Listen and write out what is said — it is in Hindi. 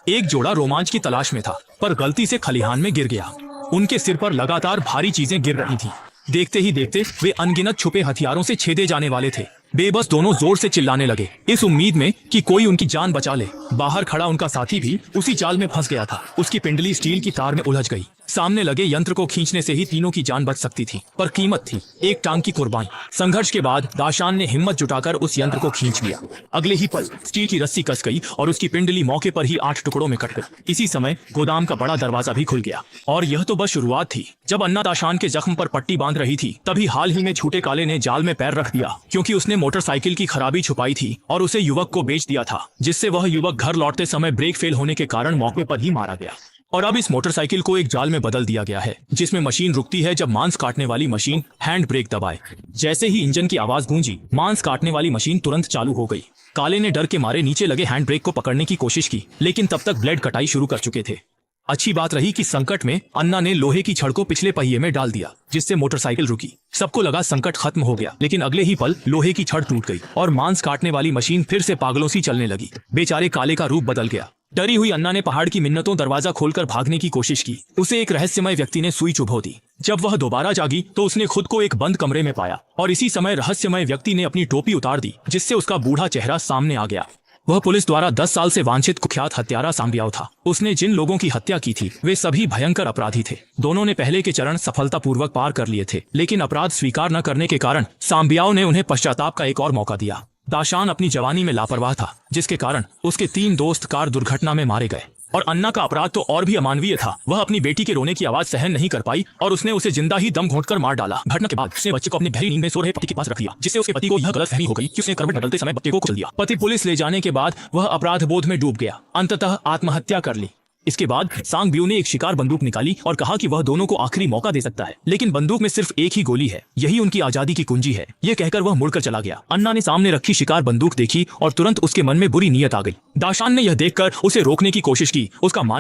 एक जोड़ा रोमांच की तलाश में था, पर गलती से खलिहान में गिर गया। उनके सिर पर लगातार भारी चीजें गिर रही थीं। देखते ही देखते वे अनगिनत छुपे हथियारों से छेदे जाने वाले थे। बेबस दोनों जोर से चिल्लाने लगे, इस उम्मीद में कि कोई उनकी जान बचा ले। बाहर खड़ा उनका साथी भी उसी जाल में फंस गया था। उसकी पिंडली स्टील की तार में उलझ गई। सामने लगे यंत्र को खींचने से ही तीनों की जान बच सकती थी, पर कीमत थी एक टांग की कुर्बानी। संघर्ष के बाद दाशान ने हिम्मत जुटाकर उस यंत्र को खींच लिया। अगले ही पल स्टील की रस्सी कस गई और उसकी पिंडली मौके पर ही 8 टुकड़ों में कट गई। इसी समय गोदाम का बड़ा दरवाजा भी खुल गया। और यह तो बस शुरुआत थी। जब अन्ना दाशान के जख्म पर पट्टी बांध रही थी, तभी हाल ही में छूटे काले ने जाल में पैर रख दिया, क्योंकि उसने मोटरसाइकिल की खराबी छुपाई थी और उसे युवक को बेच दिया था, जिससे वह युवक घर लौटते समय ब्रेक फेल होने के कारण मौके पर ही मारा गया। और अब इस मोटरसाइकिल को एक जाल में बदल दिया गया है, जिसमें मशीन रुकती है जब मांस काटने वाली मशीन हैंड ब्रेक दबाए। जैसे ही इंजन की आवाज गूंजी, मांस काटने वाली मशीन तुरंत चालू हो गई। काले ने डर के मारे नीचे लगे हैंड ब्रेक को पकड़ने की कोशिश की, लेकिन तब तक ब्लेड कटाई शुरू कर चुके थे। अच्छी बात रही कि संकट में अन्ना ने लोहे की छड़ को पिछले पहिए में डाल दिया, जिससे मोटरसाइकिल रुकी। सबको लगा संकट खत्म हो गया, लेकिन अगले ही पल लोहे की छड़ टूट गई और मांस काटने वाली मशीन फिर से पागलों सी चलने लगी। बेचारे काले का रूप बदल गया। डरी हुई अन्ना ने पहाड़ की मिन्नतों दरवाजा खोलकर भागने की कोशिश की। उसे एक रहस्यमय व्यक्ति ने सुई चुभो दी। जब वह दोबारा जागी तो उसने खुद को एक बंद कमरे में पाया, और इसी समय रहस्यमय व्यक्ति ने अपनी टोपी उतार दी, जिससे उसका बूढ़ा चेहरा सामने आ गया। वह पुलिस द्वारा 10 साल से वांछित कुख्यात हत्यारा सांबियाओ था। उसने जिन लोगों की हत्या की थी वे सभी भयंकर अपराधी थे। दोनों ने पहले के चरण सफलतापूर्वक पार कर लिए थे, लेकिन अपराध स्वीकार न करने के कारण सांबियाओ ने उन्हें पश्चाताप का एक और मौका दिया। दाशान अपनी जवानी में लापरवाह था, जिसके कारण उसके 3 दोस्त कार दुर्घटना में मारे गए। और अन्ना का अपराध तो और भी अमानवीय था। वह अपनी बेटी के रोने की आवाज सहन नहीं कर पाई और उसने उसे जिंदा ही दम घोंटकर मार डाला। घटना के बाद उसने बच्चे को अपनी गहरी नींद में सो रहे पति के पास रख दिया, जिससे उसके पति को यह गलतफहमी हो गई कि उसने करवट बदलते समय बच्चे को कुचल दिया। पति पुलिस ले जाने के बाद वह अपराध बोध में डूब गया, अंततः आत्महत्या कर ली। इसके बाद सांगब्यू ने एक शिकार बंदूक निकाली और कहा कि वह दोनों को आखिरी मौका दे सकता है, लेकिन बंदूक में सिर्फ एक ही गोली है, यही उनकी आजादी की कुंजी है। यह कहकर वह मुड़कर चला गया। अन्ना ने सामने रखी शिकार बंदूक देखी और तुरंत उसके मन में बुरी नीयत आ गई। दाशान ने यह देखकर उसे रोकने की कोशिश की। उसका मानना